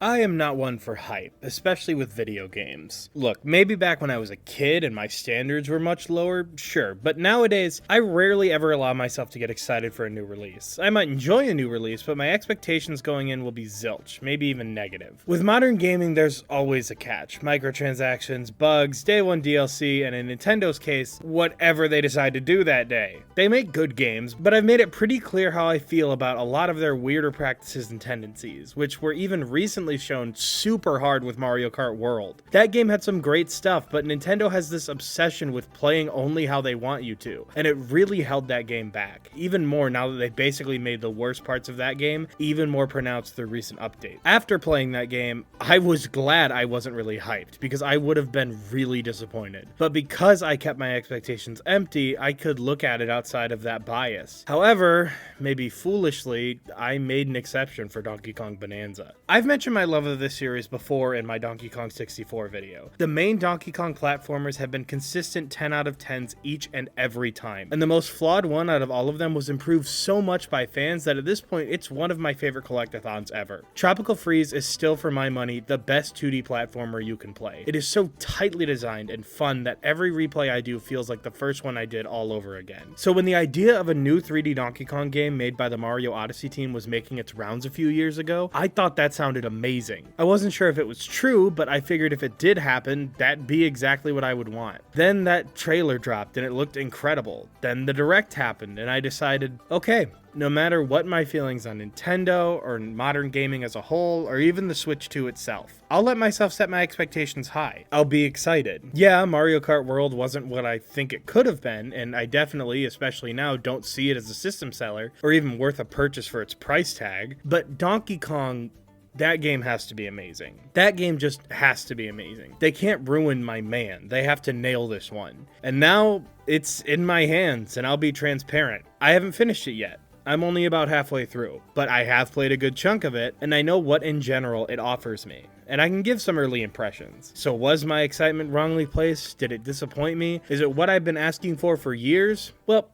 I am not one for hype, especially with video games. Look, maybe back when I was a kid and my standards were much lower, sure, but nowadays, I rarely ever allow myself to get excited for a new release. I might enjoy a new release, but my expectations going in will be zilch, maybe even negative. With modern gaming, there's always a catch. Microtransactions, bugs, day one DLC, and in Nintendo's case, whatever they decide to do that day. They make good games, but I've made it pretty clear how I feel about a lot of their weirder practices and tendencies, which were even recently shown super hard with Mario Kart World. That game had some great stuff, but Nintendo has this obsession with playing only how they want you to, and it really held that game back, even more now that they basically made the worst parts of that game even more pronounced through recent updates. After playing that game, I was glad I wasn't really hyped, because I would have been really disappointed. But because I kept my expectations empty, I could look at it outside of that bias. However, maybe foolishly, I made an exception for Donkey Kong Bananza. I've mentioned my love of this series before in my Donkey Kong 64 video. The main Donkey Kong platformers have been consistent 10 out of 10s each and every time, and the most flawed one out of all of them was improved so much by fans that at this point it's one of my favorite collectathons ever. Tropical Freeze is still, for my money, the best 2D platformer you can play. It is so tightly designed and fun that every replay I do feels like the first one I did all over again. So when the idea of a new 3D Donkey Kong game made by the Mario Odyssey team was making its rounds a few years ago, I thought that sounded amazing. I wasn't sure if it was true, but I figured if it did happen, that'd be exactly what I would want. Then that trailer dropped and it looked incredible. Then the direct happened and I decided, okay, no matter what my feelings on Nintendo or modern gaming as a whole, or even the Switch 2 itself, I'll let myself set my expectations high. I'll be excited. Yeah, Mario Kart World wasn't what I think it could have been, and I definitely, especially now, don't see it as a system seller, or even worth a purchase for its price tag, but Donkey Kong, that game has to be amazing. That game just has to be amazing. They can't ruin my man. They have to nail this one. And now it's in my hands, and I'll be transparent. I haven't finished it yet. I'm only about halfway through, but I have played a good chunk of it, and I know what in general it offers me, and I can give some early impressions. So was my excitement wrongly placed? Did it disappoint me? Is it what I've been asking for years? Well,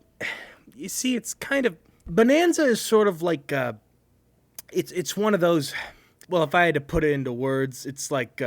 you see, it's kind of... Bananza is sort of like, it's one of those... Well, if I had to put it into words, it's like,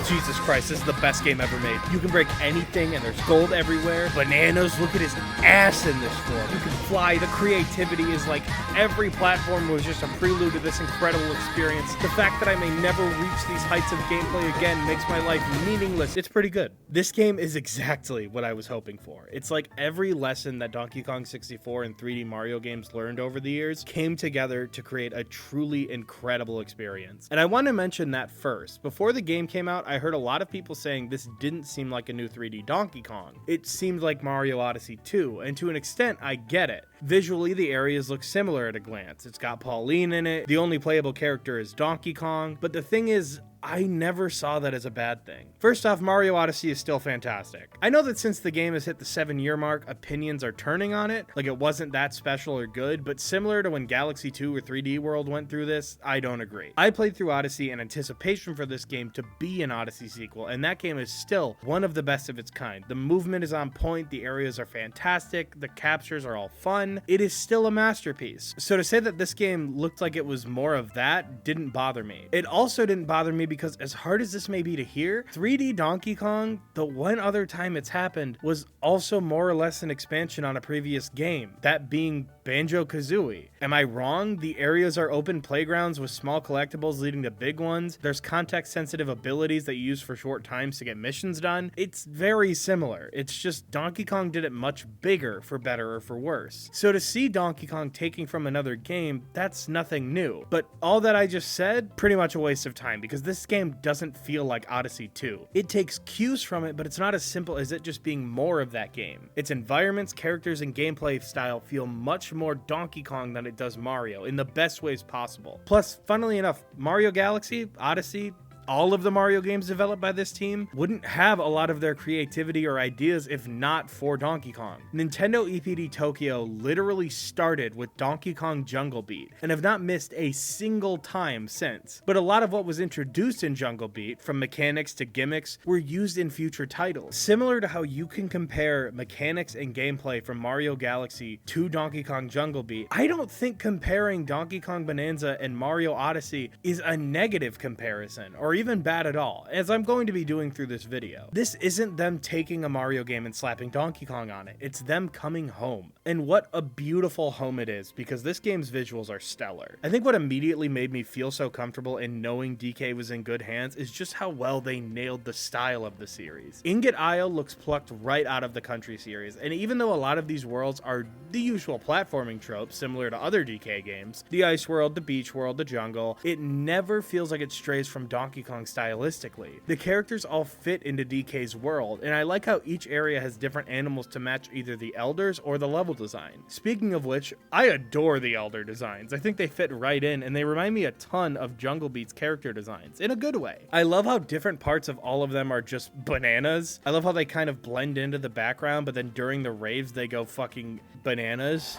Jesus Christ, this is the best game ever made. You can break anything and there's gold everywhere. Bananas, look at his ass in this form. You can fly. The creativity is like every platform was just a prelude to this incredible experience. The fact that I may never reach these heights of gameplay again makes my life meaningless. It's pretty good. This game is exactly what I was hoping for. It's like every lesson that Donkey Kong 64 and 3D Mario games learned over the years came together to create a truly incredible experience. And I want to mention that first. Before the game came out, I heard a lot of people saying this didn't seem like a new 3D Donkey Kong. It seemed like Mario Odyssey 2, and to an extent, I get it. Visually, the areas look similar at a glance. It's got Pauline in it, the only playable character is Donkey Kong, but the thing is, I never saw that as a bad thing. First off, Mario Odyssey is still fantastic. I know that since the game has hit the 7-year mark, opinions are turning on it, like it wasn't that special or good, but similar to when Galaxy 2 or 3D World went through this, I don't agree. I played through Odyssey in anticipation for this game to be an Odyssey sequel, and that game is still one of the best of its kind. The movement is on point, the areas are fantastic, the captures are all fun. It is still a masterpiece. So to say that this game looked like it was more of that didn't bother me. It also didn't bother me because as hard as this may be to hear, 3D Donkey Kong, the one other time it's happened, was also more or less an expansion on a previous game, that being Banjo-Kazooie. Am I wrong? The areas are open playgrounds with small collectibles leading to big ones. There's context-sensitive abilities that you use for short times to get missions done. It's very similar. It's just Donkey Kong did it much bigger, for better or for worse. So to see Donkey Kong taking from another game, that's nothing new. But all that I just said, pretty much a waste of time, because this game doesn't feel like Odyssey 2. It takes cues from it, but it's not as simple as it just being more of that game. Its environments, characters, and gameplay style feel much more Donkey Kong than it does Mario, in the best ways possible. Plus, funnily enough, Mario Galaxy, Odyssey, All of the Mario games developed by this team wouldn't have a lot of their creativity or ideas if not for Donkey Kong. Nintendo EPD Tokyo literally started with Donkey Kong Jungle Beat and have not missed a single time since. But a lot of what was introduced in Jungle Beat, from mechanics to gimmicks, were used in future titles. Similar to how you can compare mechanics and gameplay from Mario Galaxy to Donkey Kong Jungle Beat, I don't think comparing Donkey Kong Bonanza and Mario Odyssey is a negative comparison, or even bad at all, as I'm going to be doing through this video. This isn't them taking a Mario game and slapping Donkey Kong on it, it's them coming home. And what a beautiful home it is, because this game's visuals are stellar. I think what immediately made me feel so comfortable in knowing DK was in good hands is just how well they nailed the style of the series. Ingot Isle looks plucked right out of the Country series, and even though a lot of these worlds are the usual platforming tropes similar to other DK games, the ice world, the beach world, the jungle, it never feels like it strays from Donkey Kong stylistically. The characters all fit into DK's world, and I like how each area has different animals to match either the elders or the level design. Speaking of which, I adore the elder designs. I think they fit right in, and they remind me a ton of Jungle Beat's character designs, in a good way. I love how different parts of all of them are just bananas. I love how they kind of blend into the background, but then during the raves they go fucking bananas.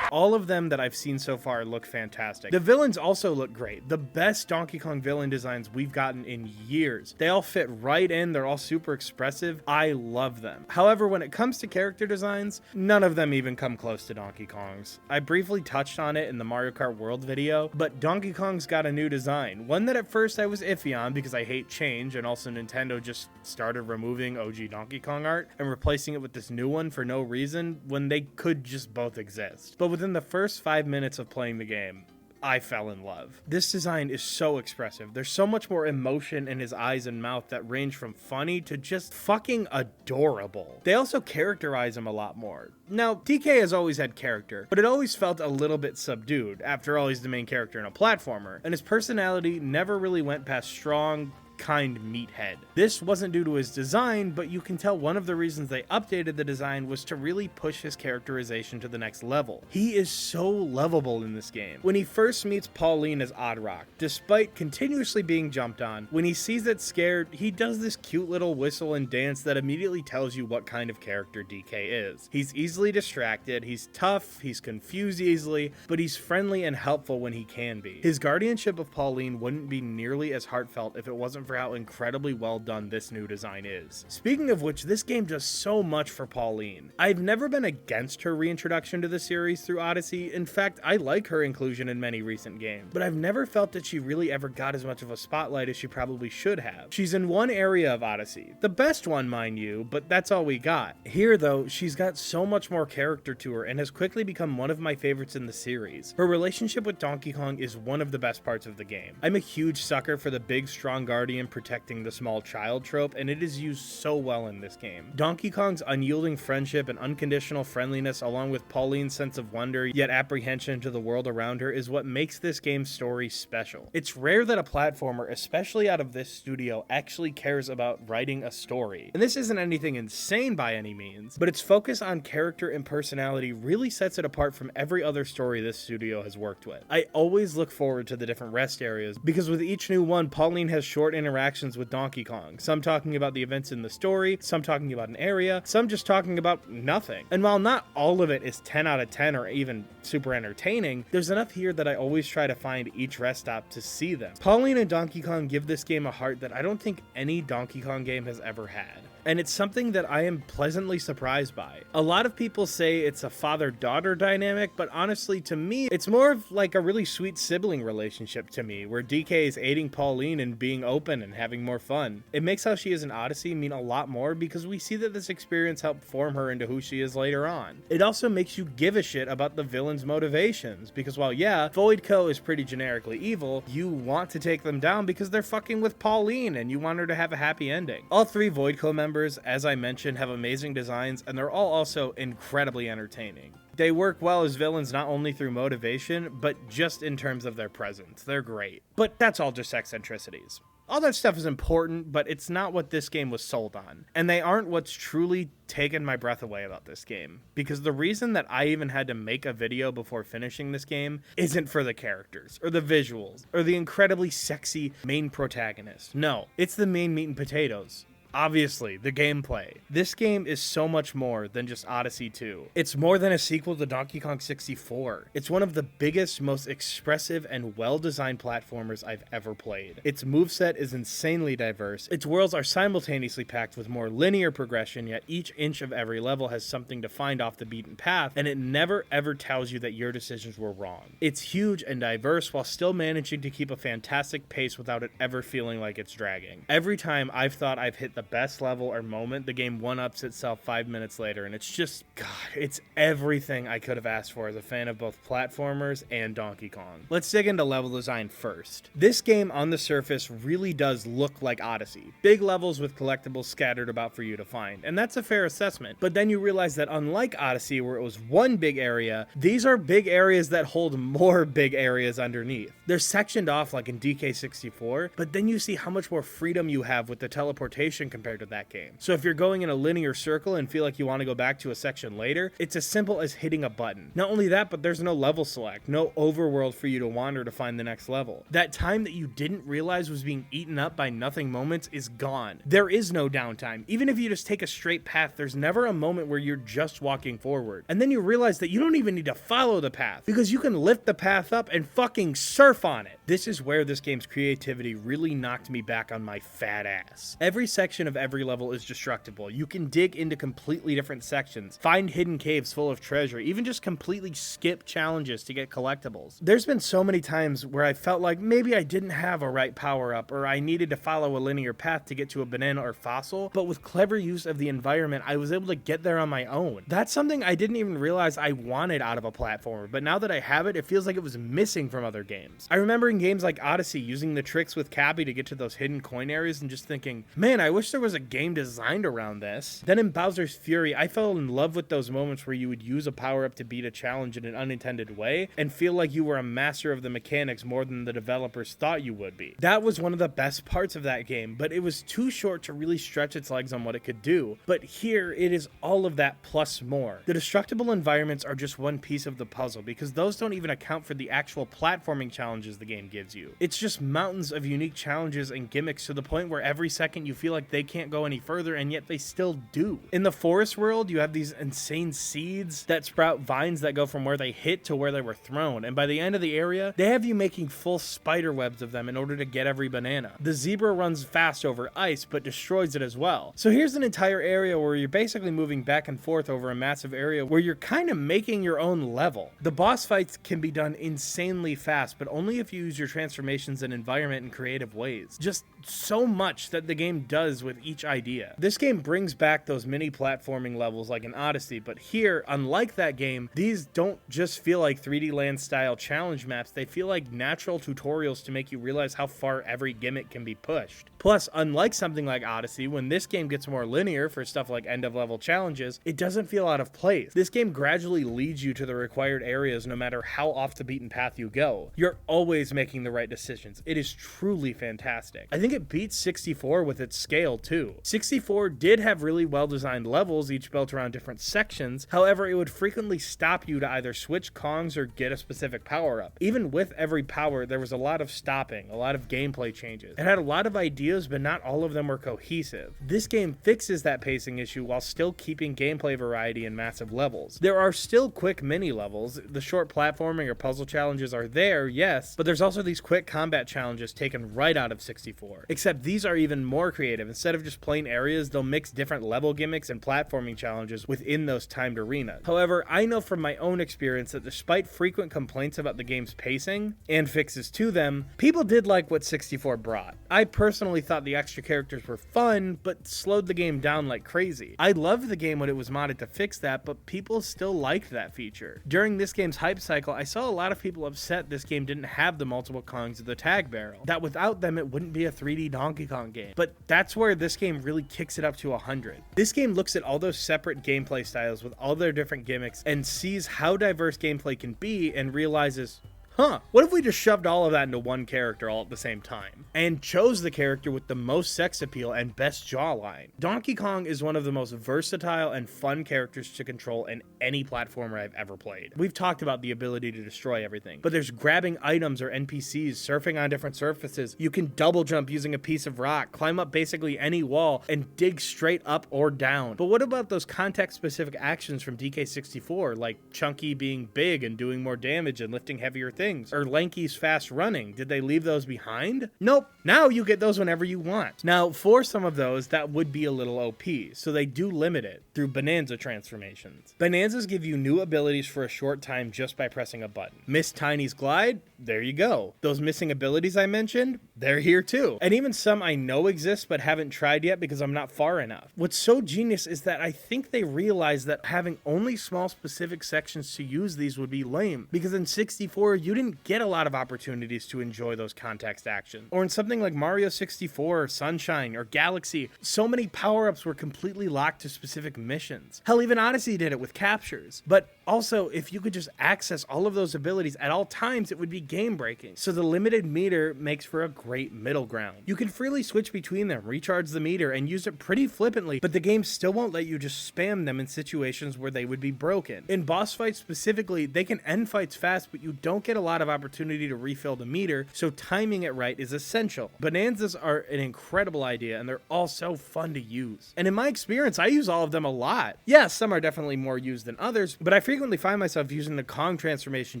All of them that I've seen so far look fantastic. The villains also look great. The best Donkey Kong villain designs we've gotten in years. They all fit right in, they're all super expressive. I love them. However, when it comes to character designs, none of them even come close to Donkey Kong's. I briefly touched on it in the Mario Kart World video, but Donkey Kong's got a new design. One that at first I was iffy on because I hate change, and also Nintendo just started removing OG Donkey Kong art and replacing it with this new one for no reason when they could just both exist. But within the first 5 minutes of playing the game, I fell in love. This design is so expressive. There's so much more emotion in his eyes and mouth that range from funny to just fucking adorable. They also characterize him a lot more. Now, DK has always had character, but it always felt a little bit subdued. After all, he's the main character in a platformer, and his personality never really went past strong, kind meathead. This wasn't due to his design, but you can tell one of the reasons they updated the design was to really push his characterization to the next level. He is so lovable in this game. When he first meets Pauline as Oddrock, despite continuously being jumped on, when he sees it scared, he does this cute little whistle and dance that immediately tells you what kind of character DK is. He's easily distracted, he's tough, he's confused easily, but he's friendly and helpful when he can be. His guardianship of Pauline wouldn't be nearly as heartfelt if it wasn't for how incredibly well done this new design is. Speaking of which, this game does so much for Pauline. I've never been against her reintroduction to the series through Odyssey. In fact, I like her inclusion in many recent games, but I've never felt that she really ever got as much of a spotlight as she probably should have. She's in one area of Odyssey, the best one mind you, but that's all we got. Here though, she's got so much more character to her and has quickly become one of my favorites in the series. Her relationship with Donkey Kong is one of the best parts of the game. I'm a huge sucker for the big strong guardian protecting the small child trope, and it is used so well in this game. Donkey Kong's unyielding friendship and unconditional friendliness, along with Pauline's sense of wonder yet apprehension to the world around her, is what makes this game's story special. It's rare that a platformer, especially out of this studio, actually cares about writing a story. And this isn't anything insane by any means, but its focus on character and personality really sets it apart from every other story this studio has worked with. I always look forward to the different rest areas, because with each new one, Pauline has short interactions with Donkey Kong, some talking about the events in the story, some talking about an area, some just talking about nothing. And while not all of it is 10 out of 10 or even super entertaining, there's enough here that I always try to find each rest stop to see them. Pauline and Donkey Kong give this game a heart that I don't think any Donkey Kong game has ever had. And it's something that I am pleasantly surprised by. A lot of people say it's a father-daughter dynamic, but honestly, to me, it's more of like a really sweet sibling relationship to me, where DK is aiding Pauline and being open and having more fun. It makes how she is in Odyssey mean a lot more because we see that this experience helped form her into who she is later on. It also makes you give a shit about the villain's motivations, because while yeah, Voidco is pretty generically evil, you want to take them down because they're fucking with Pauline and you want her to have a happy ending. All three Voidco members, as I mentioned, have amazing designs, and they're all also incredibly entertaining. They work well as villains not only through motivation, but just in terms of their presence. They're great. But that's all just eccentricities. All that stuff is important, but it's not what this game was sold on. And they aren't what's truly taken my breath away about this game. Because the reason that I even had to make a video before finishing this game isn't for the characters, or the visuals, or the incredibly sexy main protagonist. No, it's the main meat and potatoes. Obviously, the gameplay. This game is so much more than just Odyssey 2. It's more than a sequel to Donkey Kong 64. It's one of the biggest, most expressive, and well-designed platformers I've ever played. Its moveset is insanely diverse. Its worlds are simultaneously packed with more linear progression, yet each inch of every level has something to find off the beaten path, and it never ever tells you that your decisions were wrong. It's huge and diverse while still managing to keep a fantastic pace without it ever feeling like it's dragging. Every time I've thought I've hit the best level or moment, the game one-ups itself 5 minutes later, and it's just, God, it's everything I could have asked for as a fan of both platformers and Donkey Kong. Let's dig into level design first. This game on the surface really does look like Odyssey. Big levels with collectibles scattered about for you to find, and that's a fair assessment. But then you realize that unlike Odyssey, where it was one big area, these are big areas that hold more big areas underneath. They're sectioned off like in DK64, but then you see how much more freedom you have with the teleportation compared to that game. So if you're going in a linear circle and feel like you want to go back to a section later, it's as simple as hitting a button. Not only that, but there's no level select, no overworld for you to wander to find the next level. That time that you didn't realize was being eaten up by nothing moments is gone. There is no downtime. Even if you just take a straight path, there's never a moment where you're just walking forward. And then you realize that you don't even need to follow the path, because you can lift the path up and fucking surf on it. This is where this game's creativity really knocked me back on my fat ass. Every section of every level is destructible. You can dig into completely different sections, find hidden caves full of treasure, even just completely skip challenges to get collectibles. There's been so many times where I felt like maybe I didn't have a right power-up, or I needed to follow a linear path to get to a banana or fossil, but with clever use of the environment, I was able to get there on my own. That's something I didn't even realize I wanted out of a platformer, but now that I have it, it feels like it was missing from other games. I remember in games like Odyssey using the tricks with Cappy to get to those hidden coin areas and just thinking, man, I wish there was a game designed around this. Then in Bowser's Fury, I fell in love with those moments where you would use a power-up to beat a challenge in an unintended way and feel like you were a master of the mechanics more than the developers thought you would be. That was one of the best parts of that game, but it was too short to really stretch its legs on what it could do. But here, it is all of that plus more. The destructible environments are just one piece of the puzzle, because those don't even account for the actual platforming challenges the game gives you. It's just mountains of unique challenges and gimmicks to the point where every second you feel like they can't go any further, and yet they still do. In the forest world, you have these insane seeds that sprout vines that go from where they hit to where they were thrown, and by the end of the area, they have you making full spider webs of them in order to get every banana. The zebra runs fast over ice, but destroys it as well. So here's an entire area where you're basically moving back and forth over a massive area where you're kind of making your own level. The boss fights can be done insanely fast, but only if you use your transformations and environment in creative ways. Just so much that the game does with each idea. This game brings back those mini platforming levels like in Odyssey, but here, unlike that game, these don't just feel like 3D Land style challenge maps, they feel like natural tutorials to make you realize how far every gimmick can be pushed. Plus, unlike something like Odyssey, when this game gets more linear for stuff like end of level challenges, it doesn't feel out of place. This game gradually leads you to the required areas no matter how off the beaten path you go. You're always making the right decisions. It is truly fantastic. I think it beats 64 with its scale too. 64 did have really well designed levels, each built around different sections. However, it would frequently stop you to either switch Kongs or get a specific power up. Even with every power, there was a lot of stopping, a lot of gameplay changes. It had a lot of ideas, but not all of them were cohesive. This game fixes that pacing issue while still keeping gameplay variety and massive levels. There are still quick mini levels. The short platforming or puzzle challenges are there, yes, but there's also these quick combat challenges taken right out of 64. Except these are even more creative. Instead of just plain areas, they'll mix different level gimmicks and platforming challenges within those timed arenas. However, I know from my own experience that despite frequent complaints about the game's pacing and fixes to them, people did like what 64 brought. I personally thought the extra characters were fun, but slowed the game down like crazy. I loved the game when it was modded to fix that, but people still liked that feature. During this game's hype cycle, I saw a lot of people upset this game didn't have the multiple Kongs of the tag barrel, that without them it wouldn't be a 3D Donkey Kong game. But that's where this game really kicks it up to 100. This game looks at all those separate gameplay styles with all their different gimmicks and sees how diverse gameplay can be and realizes, What if we just shoved all of that into one character all at the same time? And chose the character with the most sex appeal and best jawline. Donkey Kong is one of the most versatile and fun characters to control in any platformer I've ever played. We've talked about the ability to destroy everything, but there's grabbing items or NPCs, surfing on different surfaces. You can double jump using a piece of rock, climb up basically any wall, and dig straight up or down. But what about those context-specific actions from DK64, like Chunky being big and doing more damage and lifting heavier things, or Lanky's fast running? Did they leave those behind? Nope. Now you get those whenever you want. Now, for some of those, that would be a little OP, so they do limit it through Bananza transformations. Bananzas give you new abilities for a short time just by pressing a button. Miss Tiny's glide? There you go. Those missing abilities I mentioned? They're here too. And even some I know exist but haven't tried yet because I'm not far enough. What's so genius is that I think they realized that having only small specific sections to use these would be lame, because in 64 you didn't get a lot of opportunities to enjoy those context actions. Or in something like Mario 64 or Sunshine or Galaxy, so many power-ups were completely locked to specific missions. Hell, even Odyssey did it with captures. But also, if you could just access all of those abilities at all times, it would be game-breaking. So the limited meter makes for a great middle ground. You can freely switch between them, recharge the meter, and use it pretty flippantly, but the game still won't let you just spam them in situations where they would be broken. In boss fights specifically, they can end fights fast, but you don't get a lot of opportunity to refill the meter, so timing it right is essential. Bananzas are an incredible idea, and they're all so fun to use. And in my experience, I use all of them a lot. Yes, some are definitely more used than others, but I frequently find myself using the Kong transformation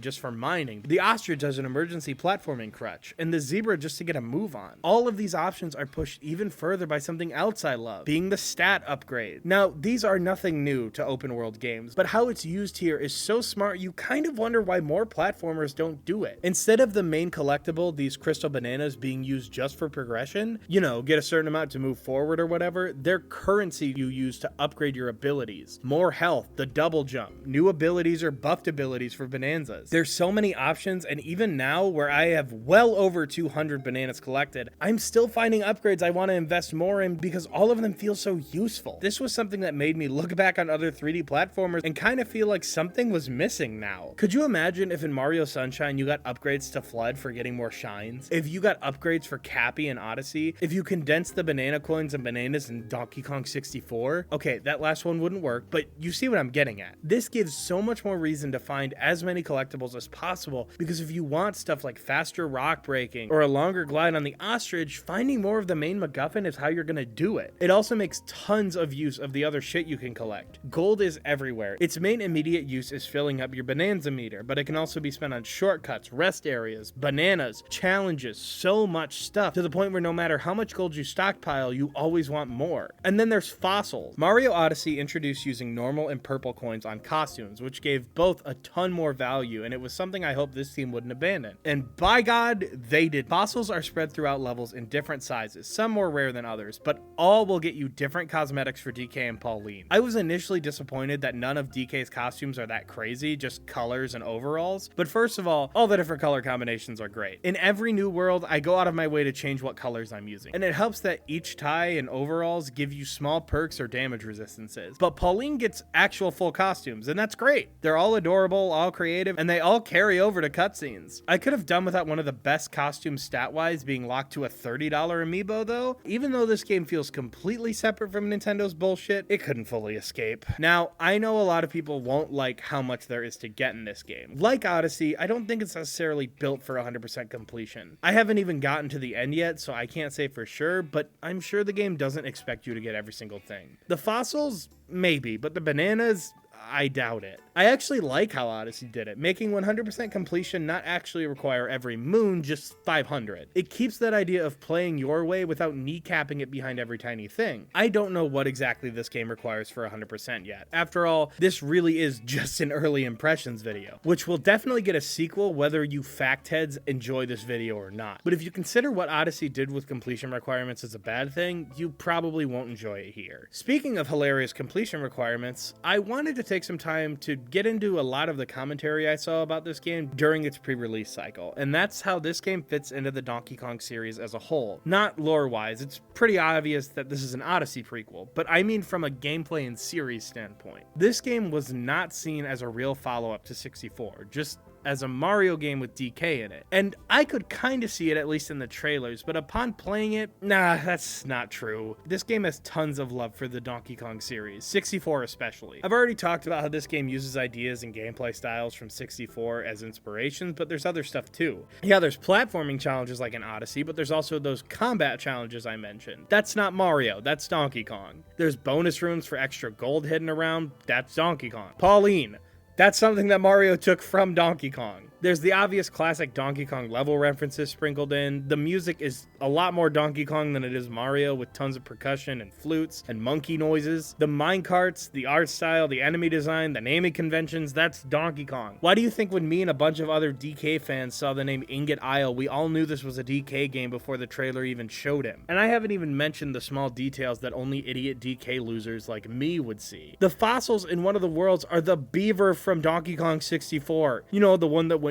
just for mining, the ostrich as an emergency platforming crutch, and the zebra just to get a move on. All of these options are pushed even further by something else I love, being the stat upgrade. Now, these are nothing new to open world games, but how it's used here is so smart you kind of wonder why more platformers don't do it. Instead of the main collectible, these crystal bananas being used just for progression, you know, get a certain amount to move forward or whatever, they're currency you use to upgrade your abilities. More health, the double jump, new abilities or buffed abilities for Bananzas. There's so many options, and even now, where I have well over 200 bananas collected, I'm still finding upgrades I want to invest more in because all of them feel so useful. This was something that made me look back on other 3D platformers and kind of feel like something was missing now. Could you imagine if in Mario Sunshine you got upgrades to Flood for getting more shines? If you got upgrades for Cappy and Odyssey? If you condensed the banana coins and bananas in Donkey Kong 64? Okay, that last one wouldn't work, but you see what I'm getting at. This gives so much more reason to find as many collectibles as possible, because if you want stuff like faster rock breaking or a longer glide on the ostrich, finding more of the main MacGuffin is how you're gonna do it. It also makes tons of use of the other shit you can collect. Gold is everywhere. Its main immediate use is filling up your Bananza meter, but it can also be spent on shortcuts, rest areas, bananas, challenges, so much stuff, to the point where no matter how much gold you stockpile, you always want more. And then there's fossils. Mario Odyssey introduced using normal and purple coins on costumes, which gave both a ton more value, and it was something I hope this team wouldn't abandon. And by God, they did. Fossils are spread throughout levels in different sizes, some more rare than others, but all will get you different cosmetics for DK and Pauline. I was initially disappointed that none of DK's costumes are that crazy, just colors and overalls, but first of all the different color combinations are great. In every new world, I go out of my way to change what colors I'm using, and it helps that each tie and overalls give you small perks or damage resistances. But Pauline gets actual full costumes, and that's great. They're all adorable, all creative, and they all carry over to cutscenes. I could have done without one of the best costumes stat-wise being locked to a $30 amiibo though. Even though this game feels completely separate from Nintendo's bullshit, it couldn't fully escape. Now, I know a lot of people won't like how much there is to get in this game. Like Odyssey, I don't think it's necessarily built for 100% completion. I haven't even gotten to the end yet, so I can't say for sure, but I'm sure the game doesn't expect you to get every single thing. The fossils, maybe, but the bananas, I doubt it. I actually like how Odyssey did it, making 100% completion not actually require every moon, just 500. It keeps that idea of playing your way without kneecapping it behind every tiny thing. I don't know what exactly this game requires for 100% yet. After all, this really is just an early impressions video, which will definitely get a sequel whether you fact heads enjoy this video or not. But if you consider what Odyssey did with completion requirements as a bad thing, you probably won't enjoy it here. Speaking of hilarious completion requirements, I wanted to take some time to get into a lot of the commentary I saw about this game during its pre-release cycle, and that's how this game fits into the Donkey Kong series as a whole. Not lore-wise, it's pretty obvious that this is an Odyssey prequel, but I mean from a gameplay and series standpoint. This game was not seen as a real follow-up to 64, just as a Mario game with DK in it. And I could kind of see it, at least in the trailers, but upon playing it, nah, that's not true. This game has tons of love for the Donkey Kong series, 64 especially. I've already talked about how this game uses ideas and gameplay styles from 64 as inspirations, but there's other stuff too. Yeah, there's platforming challenges like in Odyssey, but there's also those combat challenges I mentioned. That's not Mario, that's Donkey Kong. There's bonus rooms for extra gold hidden around, that's Donkey Kong. Pauline, that's something that Mario took from Donkey Kong. There's the obvious classic Donkey Kong level references sprinkled in. The music is a lot more Donkey Kong than it is Mario, with tons of percussion and flutes and monkey noises. The minecarts, the art style, the enemy design, the naming conventions, that's Donkey Kong. Why do you think when me and a bunch of other DK fans saw the name Ingot Isle, we all knew this was a DK game before the trailer even showed him? And I haven't even mentioned the small details that only idiot DK losers like me would see. The fossils in one of the worlds are the beaver from Donkey Kong 64. You know, the one that went...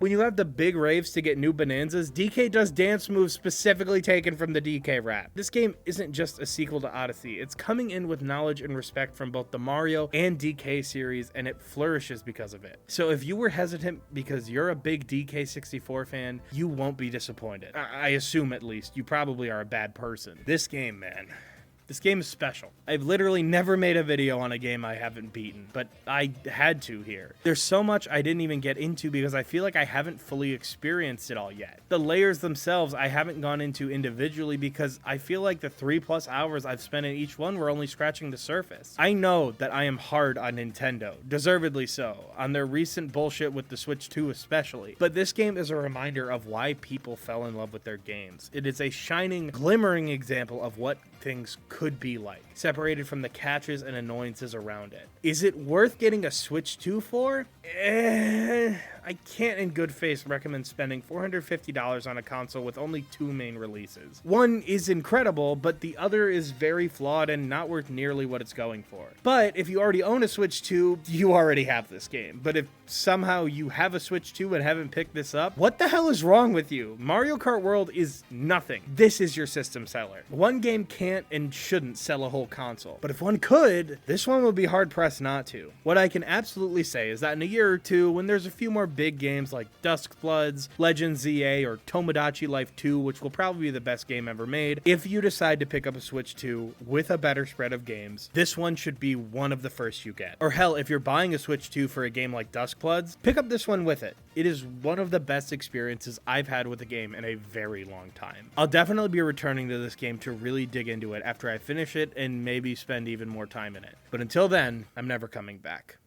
When you have the big raves to get new Bananzas, DK does dance moves specifically taken from the DK rap. This game isn't just a sequel to Odyssey, it's coming in with knowledge and respect from both the Mario and DK series, and it flourishes because of it. So if you were hesitant because you're a big DK64 fan, you won't be disappointed. I assume, at least. You probably are a bad person. This game, man. This game is special. I've literally never made a video on a game I haven't beaten, but I had to here. There's so much I didn't even get into because I feel like I haven't fully experienced it all yet. The layers themselves I haven't gone into individually because I feel like the 3+ hours I've spent in each one were only scratching the surface. I know that I am hard on Nintendo, deservedly so, on their recent bullshit with the Switch 2 especially, but this game is a reminder of why people fell in love with their games. It is a shining, glimmering example of what things could be like, separated from the catches and annoyances around it. Is it worth getting a Switch 2 for? I can't in good faith recommend spending $450 on a console with only 2 main releases. One is incredible, but the other is very flawed and not worth nearly what it's going for. But if you already own a Switch 2, you already have this game. But if somehow you have a Switch 2 and haven't picked this up, what the hell is wrong with you? Mario Kart World is nothing. This is your system seller. One game can't and shouldn't sell a whole console. But if one could, this one would be hard-pressed not to. What I can absolutely say is that in a year or two, when there's a few more big games like Dusk Floods, Legend ZA, or Tomodachi Life 2, which will probably be the best game ever made, if you decide to pick up a Switch 2 with a better spread of games, this one should be one of the first you get. Or hell, if you're buying a Switch 2 for a game like Dusk Floods, pick up this one with it. It is one of the best experiences I've had with a game in a very long time. I'll definitely be returning to this game to really dig into it after I finish it and maybe spend even more time in it. But until then, I'm never coming back.